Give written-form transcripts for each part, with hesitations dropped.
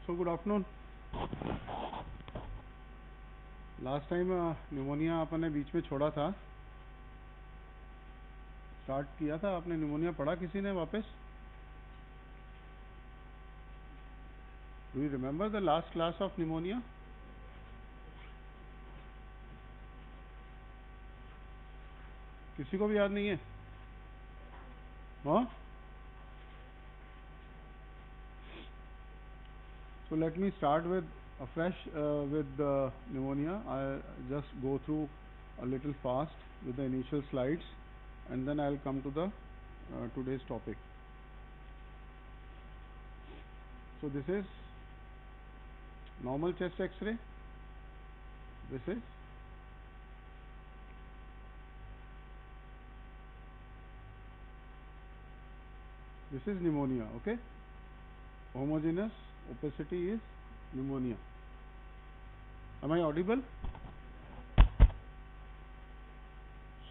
So good afternoon. Last time pneumonia आपने बीच में छोड़ा था, स्टार्ट किया था आपने न्यूमोनिया पढ़ा किसी ने वापस? Do you remember the last class of pneumonia? किसी को भी याद नहीं है? हाँ? So let me start with afresh with the pneumonia. I'll just go through a little fast with the initial slides, and then I'll come to the today's topic. So this is normal chest X-ray. This is pneumonia. Okay. Homogeneous opacity is pneumonia. Am I audible?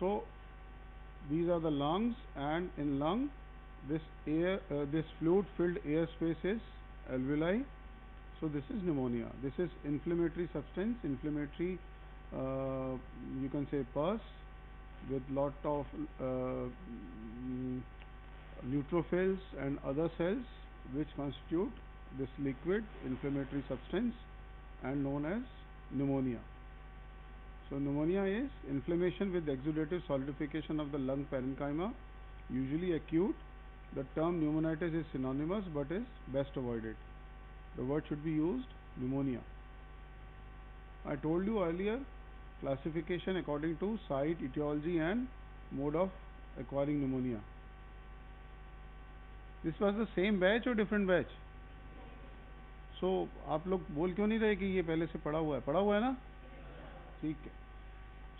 So these are the lungs, and in lung this fluid filled air space is alveoli. So this is pneumonia. This is inflammatory substance, inflammatory you can say pus with lot of neutrophils and other cells which constitute this liquid inflammatory substance and known as pneumonia. So pneumonia is inflammation with exudative solidification of the lung parenchyma, usually acute. The term pneumonitis is synonymous but is best avoided. The word should be used pneumonia. I told you earlier classification according to site, etiology and mode of acquiring pneumonia. This was the same batch or different batch? So आप लोग बोल क्यों नहीं रहे कि ये पहले से पढ़ा हुआ है ना? ठीक है.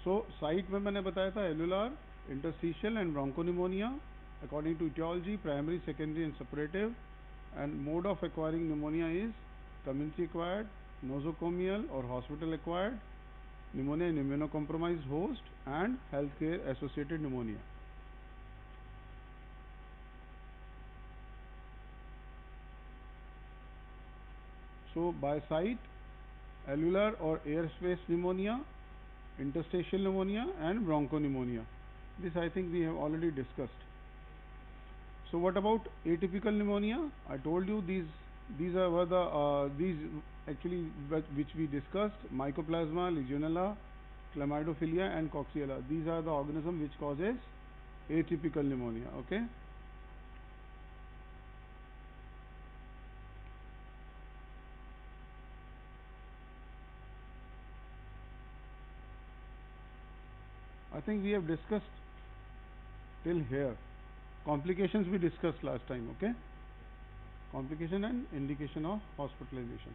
So site में मैंने बताया था alveolar, interstitial and bronchopneumonia according to etiology, primary, secondary and suppurative, and mode of acquiring pneumonia is community acquired, nosocomial or hospital acquired pneumonia in immunocompromised host, and healthcare associated pneumonia. So by site, alveolar or airspace pneumonia, interstitial pneumonia and bronchopneumonia. This I think we have already discussed. So what about atypical pneumonia? I told you these are these actually which we discussed: Mycoplasma, Legionella, Chlamydophilia and Coxiella. These are the organisms which causes atypical pneumonia. Okay. I think we have discussed till here. Complications we discussed last time. Okay. Complication and indication of hospitalization.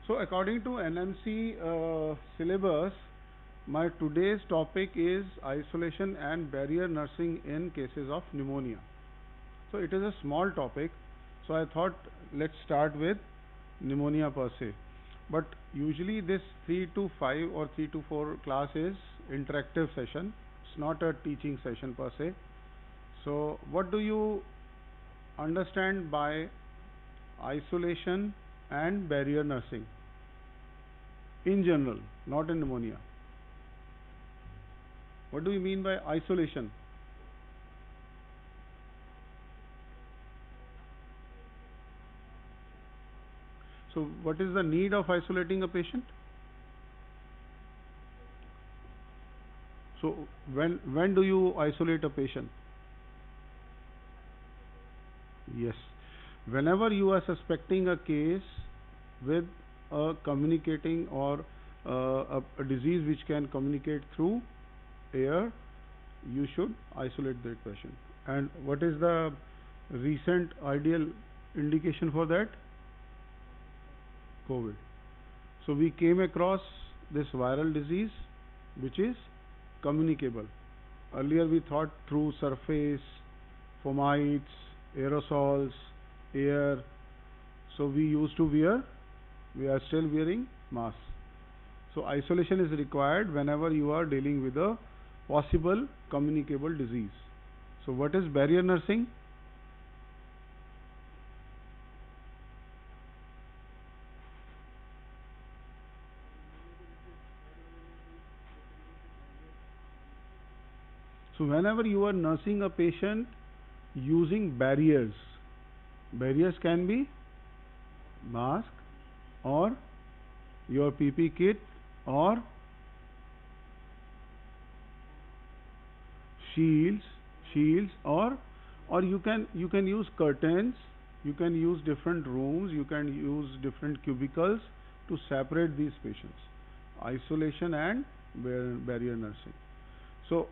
So according to NMC syllabus, my today's topic is isolation and barrier nursing in cases of pneumonia. So it is a small topic, so I thought let's start with pneumonia per se. But usually this 3 to 5 or 3 to 4 class is interactive session. It's not a teaching session per se. So what do you understand by isolation and barrier nursing in general, not in pneumonia? What do you mean by isolation? So what is the need of isolating a patient? So when do you isolate a patient? Yes, whenever you are suspecting a case with a communicating or a disease which can communicate through air, you should isolate that patient. And what is the recent ideal indication for that? COVID. So we came across this viral disease which is communicable. Earlier we thought through surface, fomites, aerosols, air. So we are still wearing masks. So isolation is required whenever you are dealing with a possible communicable disease. So what is barrier nursing? So whenever you are nursing a patient using barriers, barriers can be mask or your PP kit or shields or you can use curtains, you can use different rooms, you can use different cubicles to separate these patients. Isolation and barrier nursing. So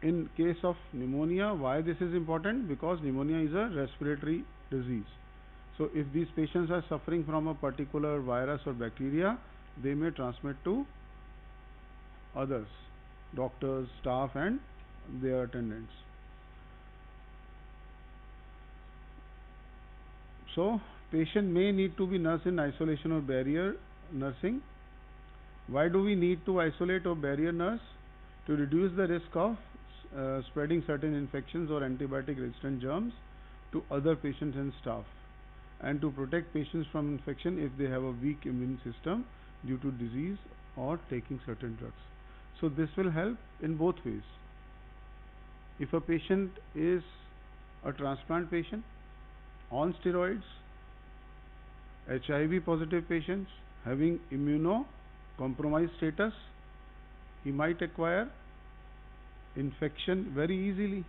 in case of pneumonia, why this is important? Because pneumonia is a respiratory disease. So if these patients are suffering from a particular virus or bacteria, they may transmit to others, doctors, staff and their attendants. So patient may need to be nursed in isolation or barrier nursing. Why do we need to isolate or barrier nurse? To reduce the risk of spreading certain infections or antibiotic resistant germs to other patients and staff, and to protect patients from infection if they have a weak immune system due to disease or taking certain drugs. So this will help in both ways. If a patient is a transplant patient on steroids, HIV positive patients having immunocompromised status, he might acquire infection very easily.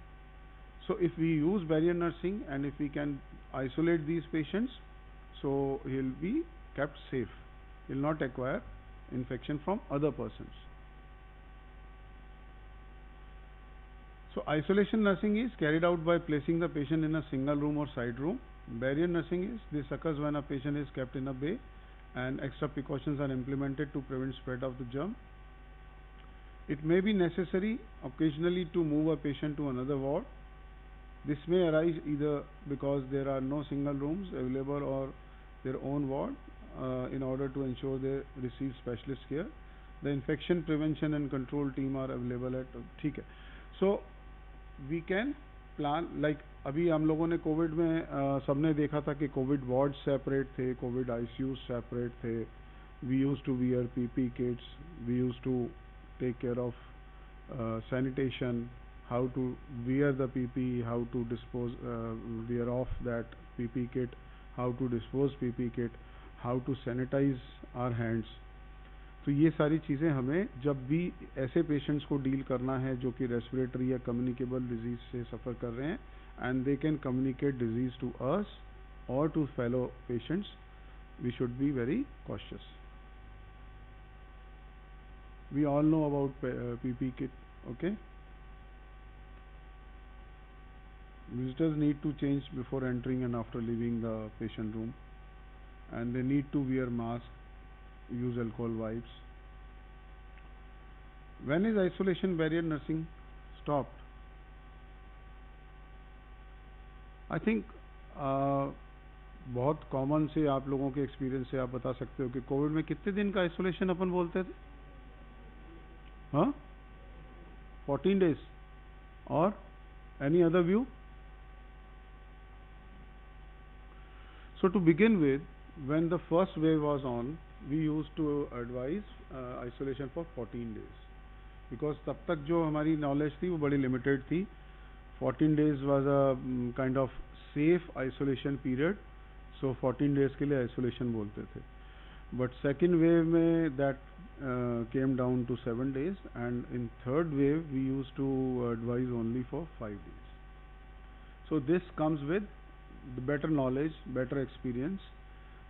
So if we use barrier nursing and if we can isolate these patients, so he'll be kept safe. He'll not acquire infection from other persons. So isolation nursing is carried out by placing the patient in a single room or side room. Barrier nursing is, this occurs when a patient is kept in a bay and extra precautions are implemented to prevent spread of the germ. It may be necessary occasionally to move a patient to another ward. This may arise either because there are no single rooms available or their own ward in order to ensure they receive specialist care. The infection prevention and control team are available at ठीक है. So we can plan, like अभी हम लोगों ने Covid में सबने देखा था कि कोविड वार्ड सेपरेट थे, कोविड आईसीयू सेपरेट थे. We used to wear PP kits, we used to take care of sanitation, how to wear the PP, how to dispose, wear off that PP kit, how to dispose PP kit, how to sanitize our hands. तो ये सारी चीज़ें हमें जब भी ऐसे patients को deal करना है जो कि रेस्पिरेटरी या कम्युनिकेबल डिजीज से सफ़र कर रहे हैं and they can communicate disease to us और to fellow patients, we should be very cautious. We all know about PP kit, okay? Visitors need to change before entering and after leaving the patient room, and they need to wear mask, use alcohol wipes. When is isolation barrier nursing stopped? I think बहुत common से आप लोगों के experience से आप बता सकते हो कि कोविड में कितने दिन का आइसोलेशन अपन बोलते थे? हाँ, 14 days. Or any other view? So to begin with, when the first wave was on, we used to advise isolation for 14 days, because तब तक जो हमारी knowledge थी वो बड़ी limited थी. 14 days was a kind of safe isolation period, so 14 days के लिए isolation बोलते थे. But second wave में that came down to 7 days, and in third wave we used to advise only for 5 days. So this comes with the better knowledge, better experience.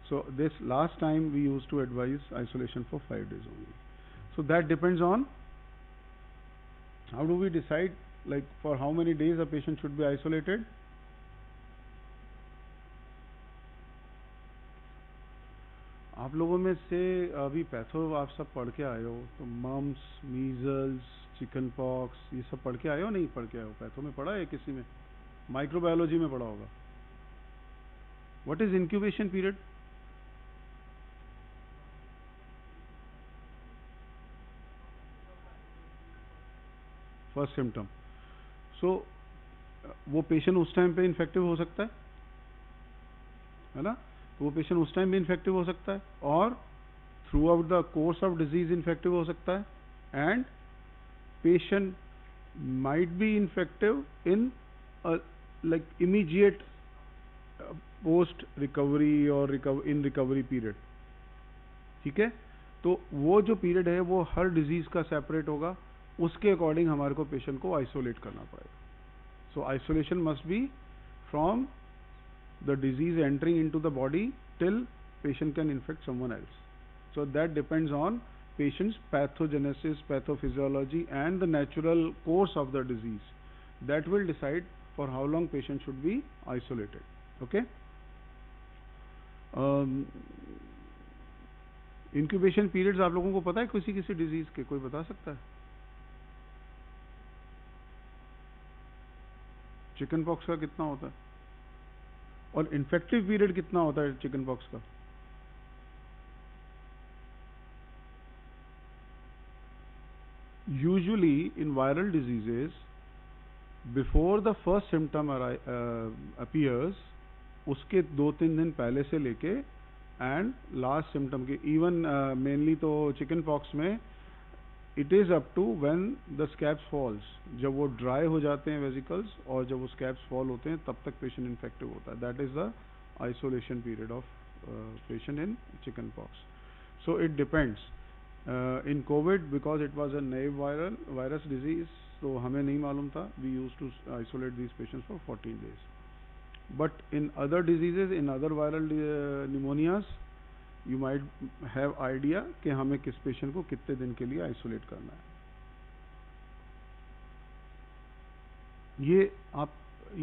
So this last time we used to advise isolation for 5 days only. So that depends on how do we decide, like for how many days a patient should be isolated. आप लोगों में से अभी patho आप सब पढ़ के आए हो, तो मम्स, मीजल्स, चिकन पॉक्स ये सब पढ़ के आए हो, नहीं पढ़ के आए हो? पैथो में पढ़ा है किसी में? माइक्रोबायोलॉजी में पढ़ा होगा. What is incubation period? First symptom. So वो पेशेंट उस टाइम पे इन्फेक्टिव हो सकता है ना? तो वो पेशेंट उस टाइम भी इन्फेक्टिव हो सकता है और through out the course of disease infective हो सकता है. And patient might be infective in a like immediate post recovery or in recovery period. ठीक है, तो वो जो पीरियड है वो हर डिजीज का सेपरेट होगा, उसके अकॉर्डिंग हमारे को पेशेंट को आइसोलेट करना पड़ेगा. So isolation must be from the disease entering into the body till patient can infect someone else. So that depends on patient's pathogenesis, pathophysiology and the natural course of the disease. That will decide for how long patient should be isolated. Okay. Incubation periods आप लोगों को पता है किसी किसी disease के, कोई बता सकता है? चिकन पॉक्स का कितना होता है और इन्फेक्टिव पीरियड कितना होता है चिकन पॉक्स का? Usually in viral diseases before the first symptom appears, उसके 2-3 दिन पहले से लेके एंड लास्ट सिम्टम के, इवन मेनली तो चिकन पॉक्स में it is up to when the scabs falls, जब वो ड्राई हो जाते हैं वेसिकल्स और जब वो स्कैब्स फॉल होते हैं तब तक पेशेंट इन्फेक्टिव होता है. That is the isolation period of patient in chickenpox. So it depends. In COVID because it was a नए वायरस डिजीज, तो हमें नहीं मालूम था. We used to isolate these patients for 14 days. But in other diseases, in other viral pneumonias, you might have idea कि हमें किस patient को कितने दिन के लिए आइसोलेट करना है.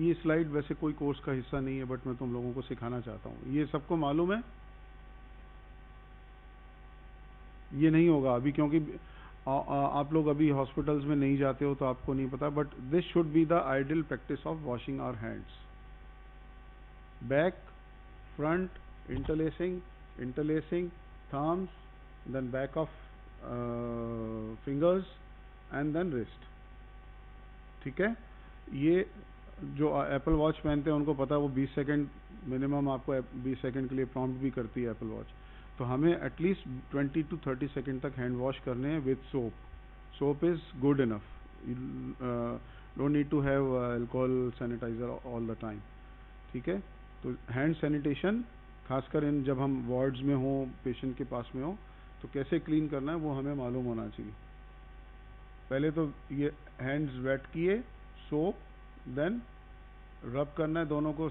ये स्लाइड वैसे कोई कोर्स का हिस्सा नहीं है, बट मैं तुम लोगों को सिखाना चाहता हूँ. ये सबको मालूम है? ये नहीं होगा अभी, क्योंकि आप लोग अभी हॉस्पिटल्स में नहीं जाते हो तो आपको नहीं पता. But this should be the ideal practice of washing our hands. Back, front, interlacing, thumbs, then back of fingers and then wrist. ठीक है, ये जो एप्पल वॉच पहनते हैं उनको पता है वो 20 सेकेंड मिनिमम आपको 20 सेकेंड के लिए प्रॉम्प्ट भी करती है एप्पल वॉच. तो हमें एटलीस्ट 20 to 30 सेकेंड तक हैंड वॉश करने हैं with soap. Soap is good enough. Don't need to have alcohol sanitiser all the time. ठीक है, तो हैंड सैनिटेशन खासकर इन जब हम वार्ड्स में हो, पेशेंट के पास में हो, तो कैसे क्लीन करना है वो हमें मालूम होना चाहिए. पहले तो ये हैंड्स वेट किए, सोप, देन रब करना है दोनों को,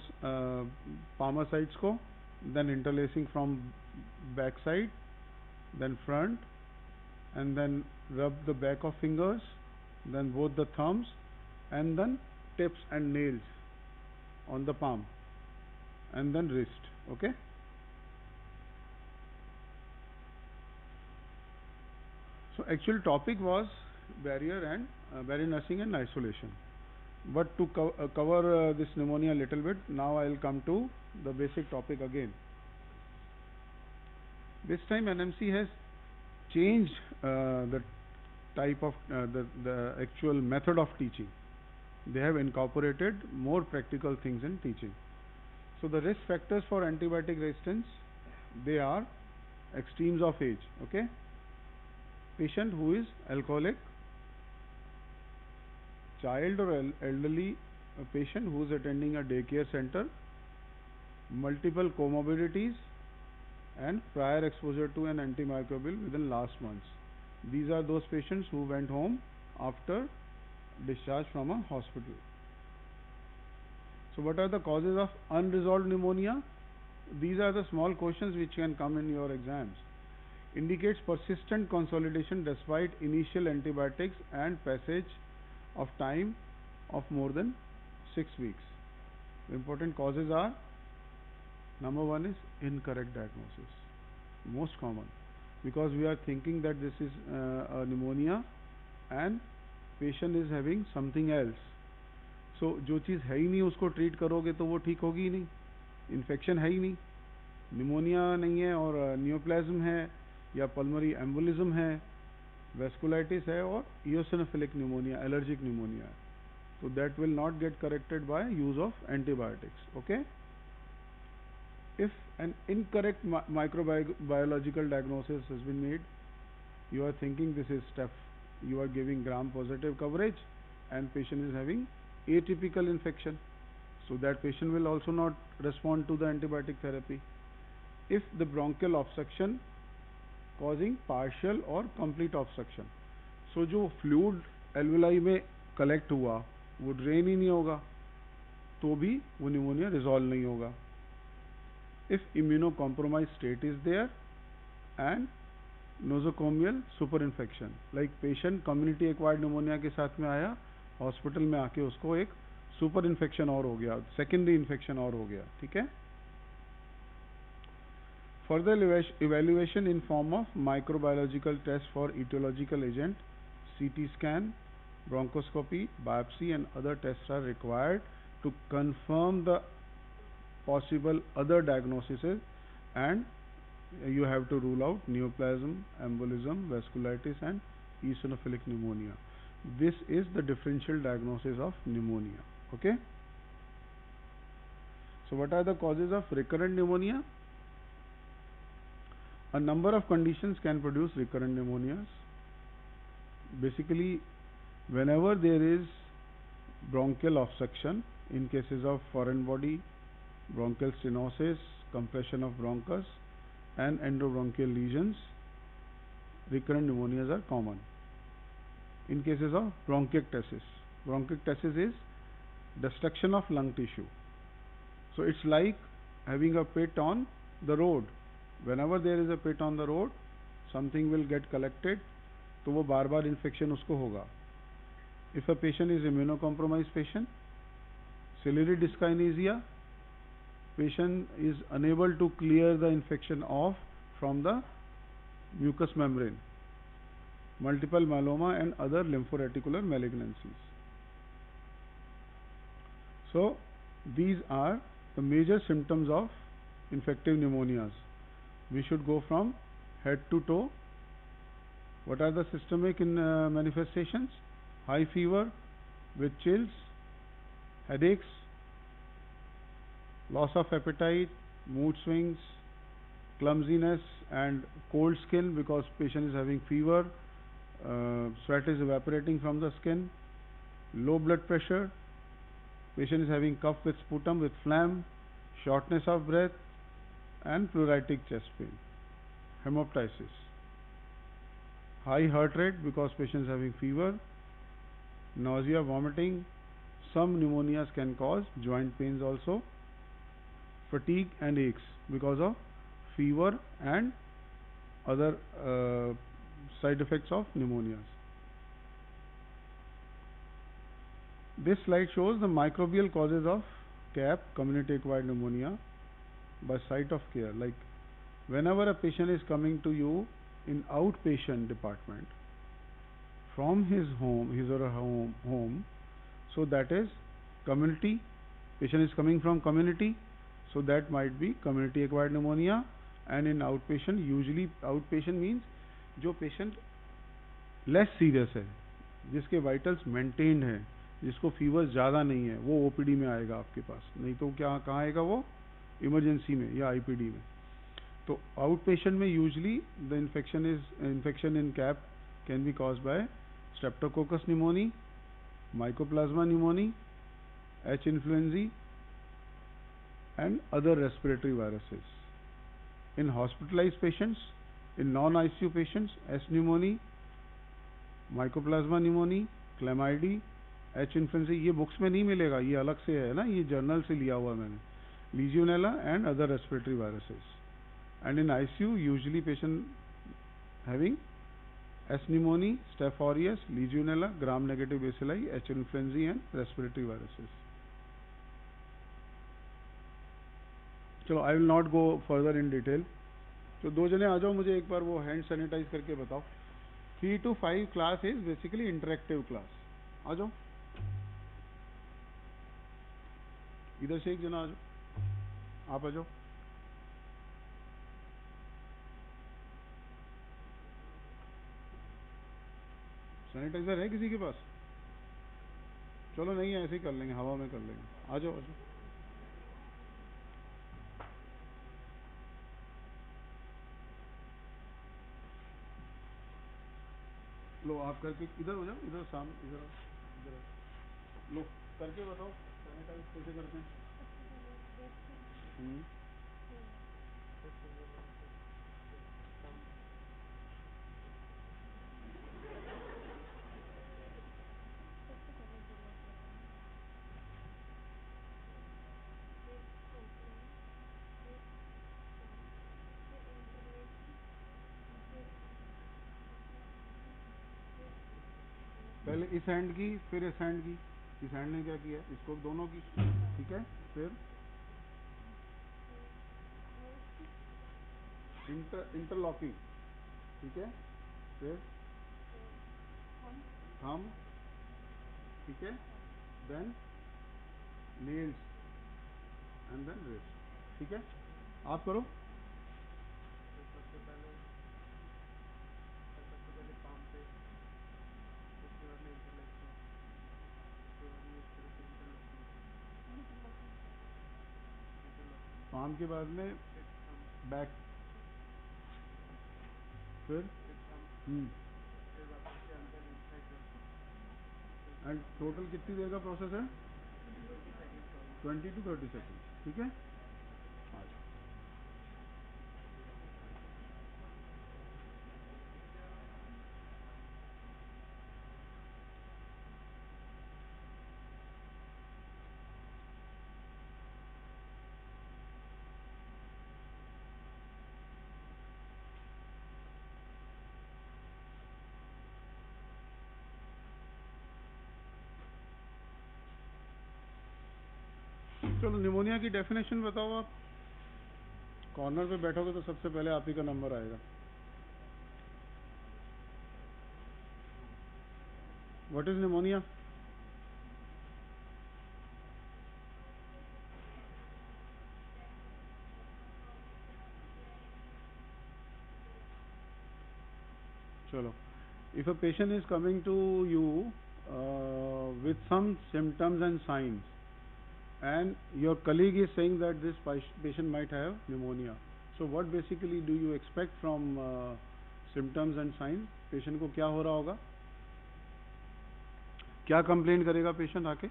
पामर साइड्स को, then interlacing from back side, then front, and then rub the back of fingers, then both the thumbs, and then tips and nails on the palm, and then wrist. Okay, so actual topic was barrier nursing and isolation. But to cover this pneumonia a little bit, now I will come to the basic topic again. This time NMC has changed the type of the actual method of teaching. They have incorporated more practical things in teaching. So the risk factors for antibiotic resistance, they are extremes of age. Okay, patient who is alcoholic, child or elderly patient who is attending a daycare center, multiple comorbidities, and prior exposure to an antimicrobial within last months. These are those patients who went home after discharge from a hospital. So what are the causes of unresolved pneumonia? These are the small questions which can come in your exams. Indicates persistent consolidation despite initial antibiotics and passage of time of more than 6 weeks. The important causes are, number one is incorrect diagnosis, most common, because we are thinking that this is a pneumonia and patient is having something else. सो जो चीज़ है ही नहीं उसको treat करोगे तो वो ठीक होगी ही नहीं. इन्फेक्शन है ही नहीं, निमोनिया नहीं है और नियोप्लाज्म है या पल्मोनरी एम्बोलिज्म है, वेस्कुलाइटिस है और इओसिनोफिलिक न्यूमोनिया, एलर्जिक न्यूमोनिया है. तो that will not gate corrected by use of antibiotics. Okay, if an incorrect microbiological diagnosis has been made, you are thinking this is staph, you are giving gram positive coverage, and patient is having atypical infection, so that patient will also not respond to the antibiotic therapy. If the bronchial obstruction causing partial or complete obstruction, so जो fluid alveoli में collect हुआ वो drain ही नहीं होगा, तो भी वो pneumonia resolve नहीं होगा. If immunocompromised state is there and nosocomial superinfection, like patient community acquired pneumonia के साथ में आया, हॉस्पिटल में आके उसको एक सुपर इन्फेक्शन और हो गया, सेकेंडरी इन्फेक्शन और हो गया. ठीक है. Further evaluation in form of microbiological test for etiological agent, CT scan, bronchoscopy, biopsy and other tests are required to confirm the possible other diagnoses, and you have to rule out neoplasm, embolism, vasculitis and eosinophilic pneumonia. This is the differential diagnosis of pneumonia. Okay. So what are the causes of recurrent pneumonia? A number of conditions can produce recurrent pneumonias. Basically, whenever there is bronchial obstruction, in cases of foreign body, bronchial stenosis, compression of bronchus and endobronchial lesions, recurrent pneumonias are common. In cases of bronchiectasis is destruction of lung tissue. So it's like having a pit on the road. Whenever there is a pit on the road, something will get collected, तो वो बार बार infection उसको होगा. If a patient is immunocompromised patient, ciliary dyskinesia, patient is unable to clear the infection off from the mucous membrane, multiple myeloma and other lymphoreticular malignancies. So these are the major symptoms of infective pneumonias. We should go from head to toe. What are the systemic manifestations? High fever with chills, headaches, loss of appetite, mood swings, clumsiness and cold skin because patient is having fever, sweat is evaporating from the skin, low blood pressure, patient is having cough with sputum with phlegm, shortness of breath and pleuritic chest pain, hemoptysis, high heart rate because patient is having fever, nausea, vomiting. Some pneumonias can cause joint pains also, fatigue and aches because of fever and other side effects of pneumonias. This slide shows the microbial causes of CAP, community acquired pneumonia, by site of care. Like whenever a patient is coming to you in outpatient department from his or her home, so that is community, patient is coming from community, so that might be community acquired pneumonia. And in outpatient, usually outpatient means जो patient less serious है, जिसके vitals maintained है, जिसको fever ज़्यादा नहीं है, वो OPD में आएगा आपके पास. नहीं तो क्या कहाँ आएगा वो? Emergency में या IPD में. तो outpatient में usually the infection in CAP can be caused by Streptococcus pneumoniae, Mycoplasma pneumoniae, H. influenzae and other respiratory viruses. In hospitalized patients, in non-ICU patients, S. pneumoniae, Mycoplasma pneumoniae, Chlamydia, H. influenzae, ये books में नहीं मिलेगा, ये अलग से है ना, ये जर्नल से लिया हुआ मैंने. Legionella and other respiratory viruses. And in ICU, usually patient having S. pneumoniae, Staph aureus, Legionella, gram-negative bacilli, H. influenzae and respiratory viruses. चलो, I will not go further in detail. तो दो जने आ जाओ, मुझे एक बार वो हैंड सैनिटाइज करके बताओ. 3 to 5 class is basically interactive class. आ जाओ, इधर से एक जना आ जाओ, आप आ जाओ. सैनिटाइजर है किसी के पास? चलो नहीं है, ऐसे ही कर लेंगे, हवा में कर लेंगे. आ जाओ, आ जाओ. लो, आप करके इधर हो जाओ, इधर सामने, इधर लो करके बताओ सैनिटाइज कैसे करते हैं। पहले इस हैंड की फिर इस हैंड की। इस हैंड ने क्या किया, इसको दोनों की, ठीक है। फिर इंटरलॉकिंग, ठीक है। फिर थंब, ठीक है। Then nails and then wrist, ठीक है। आप करो। पाम के बाद में बैक, फिर एंड टोटल कितनी देर का प्रोसेस है? 20 to 30 सेकेंड, ठीक है। अच्छा, चलो निमोनिया की डेफिनेशन बताओ आप। कॉर्नर पे बैठोगे तो सबसे पहले आप ही का नंबर आएगा। What is pneumonia? चलो, if a patient is coming to you with some symptoms and signs, and your colleague is saying that this patient might have pneumonia, so what basically do you expect from symptoms and signs? patient को क्या हो रहा होगा, क्या complaint करेगा patient आके?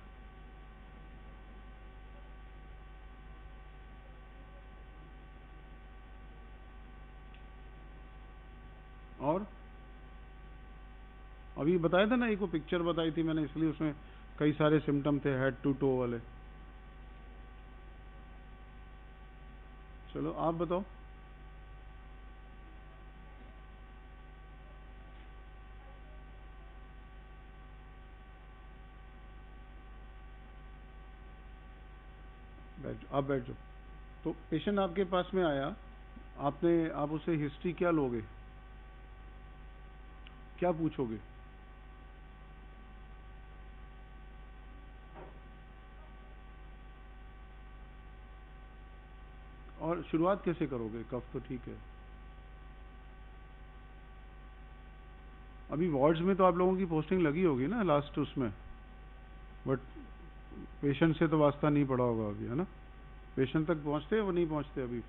और अभी बताया था ना, एक वो पिक्चर बताई थी मैंने, इसलिए उसमें कई सारे सिम्टम थे हेड टू टो वाले। चलो आप बताओ। बैठ जाओ, आप बैठ जाओ। तो पेशेंट आपके पास में आया, आप उससे हिस्ट्री क्या लोगे, क्या पूछोगे? और शुरुआत कैसे करोगे? कफ तो ठीक है। अभी वार्ड्स में तो आप लोगों की पोस्टिंग लगी होगी ना लास्ट उसमें, बट पेशेंट से तो वास्ता नहीं पड़ा होगा अभी, है ना? पेशेंट तक पहुंचते हैं वो नहीं पहुंचते अभी?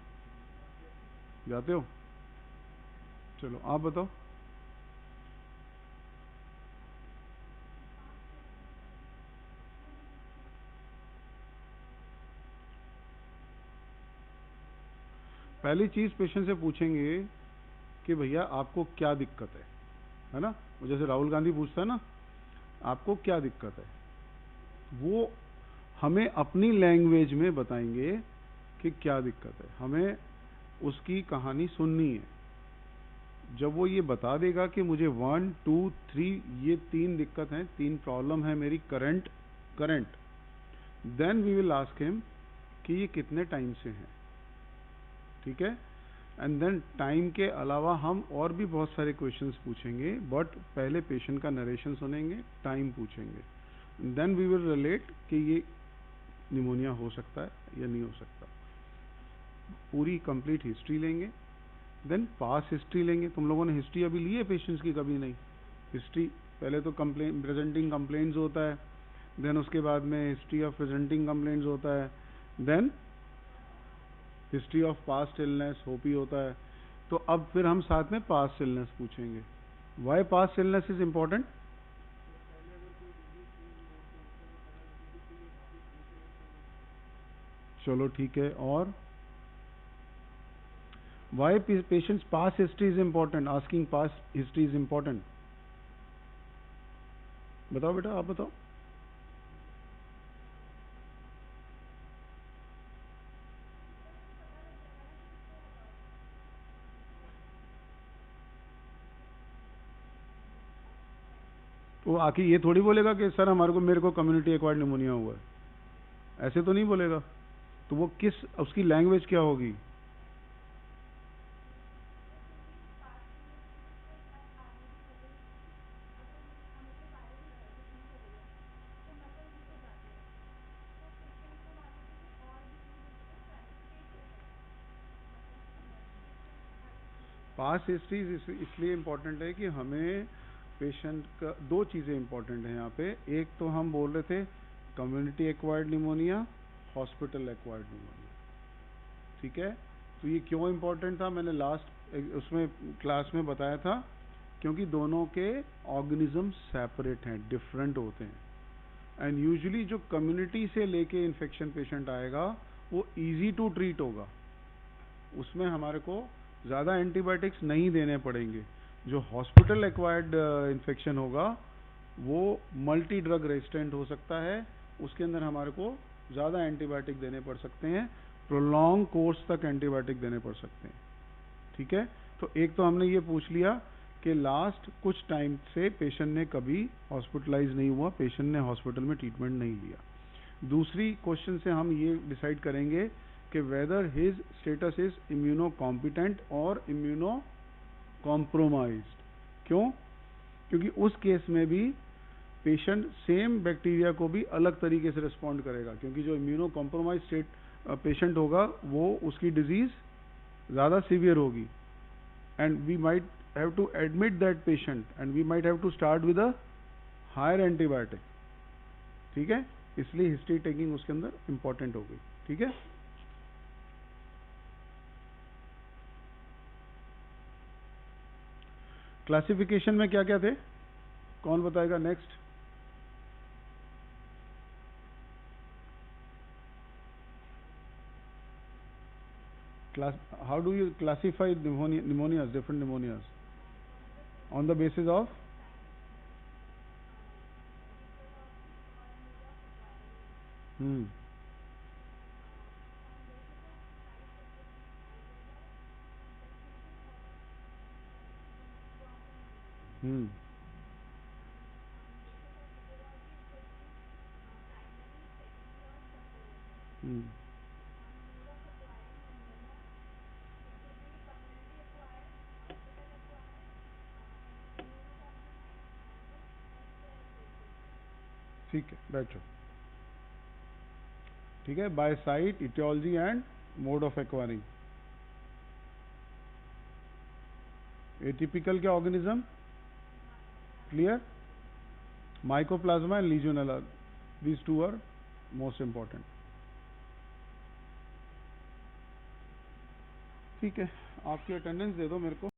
जाते हो? चलो आप बताओ। पहली चीज पेशेंट से पूछेंगे कि भैया आपको क्या दिक्कत है ना? वो जैसे राहुल गांधी पूछता है ना, आपको क्या दिक्कत है, वो हमें अपनी लैंग्वेज में बताएंगे कि क्या दिक्कत है। हमें उसकी कहानी सुननी है। जब वो ये बता देगा कि मुझे 1 2 3 ये 3 दिक्कत हैं, 3 प्रॉब्लम है मेरी current, then we will ask him कि ये कितने टाइम से हैं, ठीक है। एंड देन टाइम के अलावा हम और भी बहुत सारे क्वेश्चंस पूछेंगे, बट पहले पेशेंट का नरेशन सुनेंगे, टाइम पूछेंगे, देन वी विल रिलेट कि ये निमोनिया हो सकता है या नहीं हो सकता। पूरी कंप्लीट हिस्ट्री लेंगे, देन पास हिस्ट्री लेंगे। तुम लोगों ने हिस्ट्री अभी ली है पेशेंट्स की? कभी नहीं। हिस्ट्री पहले तो कंप्लेन प्रेजेंटिंग कंप्लेंट्स होता है, देन उसके बाद में हिस्ट्री ऑफ प्रेजेंटिंग कंप्लेंट्स होता है, then history of past illness HOPI होता है। तो अब फिर हम साथ में पास्ट इलनेस पूछेंगे। Why past illness is important? चलो ठीक है। और why patients past history is important, asking past history is important? बताओ बेटा, आप बताओ। वो आके ये थोड़ी बोलेगा कि सर मेरे को कम्युनिटी एक्वायर्ड निमोनिया हुआ है, ऐसे तो नहीं बोलेगा। तो वो किस, उसकी लैंग्वेज क्या होगी? पास हिस्ट्री इसलिए इम्पोर्टेंट है कि हमें पेशेंट का दो चीज़ें इम्पोर्टेंट हैं यहाँ पे। एक तो हम बोल रहे थे community acquired pneumonia, hospital acquired pneumonia, ठीक है। तो ये क्यों इम्पोर्टेंट था, मैंने लास्ट उसमें क्लास में बताया था, क्योंकि दोनों के ऑर्गेनिज्म सेपरेट हैं, डिफरेंट होते हैं। एंड यूजुअली जो कम्युनिटी से लेके इन्फेक्शन पेशेंट आएगा वो इजी टू ट्रीट होगा, उसमें हमारे को ज़्यादा एंटीबायोटिक्स नहीं देने पड़ेंगे। जो हॉस्पिटल एक्वायर्ड इन्फेक्शन होगा वो मल्टी ड्रग रेजिस्टेंट हो सकता है, उसके अंदर हमारे को ज़्यादा एंटीबायोटिक देने पड़ सकते हैं, प्रोलॉन्ग कोर्स तक एंटीबायोटिक देने पड़ सकते हैं, ठीक है। तो एक तो हमने ये पूछ लिया कि लास्ट कुछ टाइम से पेशेंट ने कभी हॉस्पिटलाइज नहीं हुआ, पेशेंट ने हॉस्पिटल में ट्रीटमेंट नहीं लिया। दूसरी क्वेश्चन से हम ये डिसाइड करेंगे कि weather his status is immuno competent और इम्यूनो कॉम्प्रोमाइज्ड। क्यों? क्योंकि उस केस में भी पेशेंट सेम बैक्टीरिया को भी अलग तरीके से रिस्पॉन्ड करेगा, क्योंकि जो इम्यूनो कॉम्प्रोमाइज स्टेट पेशेंट होगा वो उसकी डिजीज ज़्यादा सीवियर होगी, and we might have to admit that patient and we might have to start with a higher antibiotic, ठीक है। इसलिए हिस्ट्री टेकिंग उसके अंदर इंपॉर्टेंट हो गई, ठीक है। क्लासिफिकेशन में क्या क्या थे, कौन बताएगा next? Class, how do you classify pneumonias, different pneumonias? On the basis of? Hmm. Hmm. Hmm. ठीक है, बैठो। ठीक है, by site, etiology and mode of acquiring. Atypical के organism clear, mycoplasma and legionella, these two are most important. ठीक है, आपकी attendance दे दो मेरे को।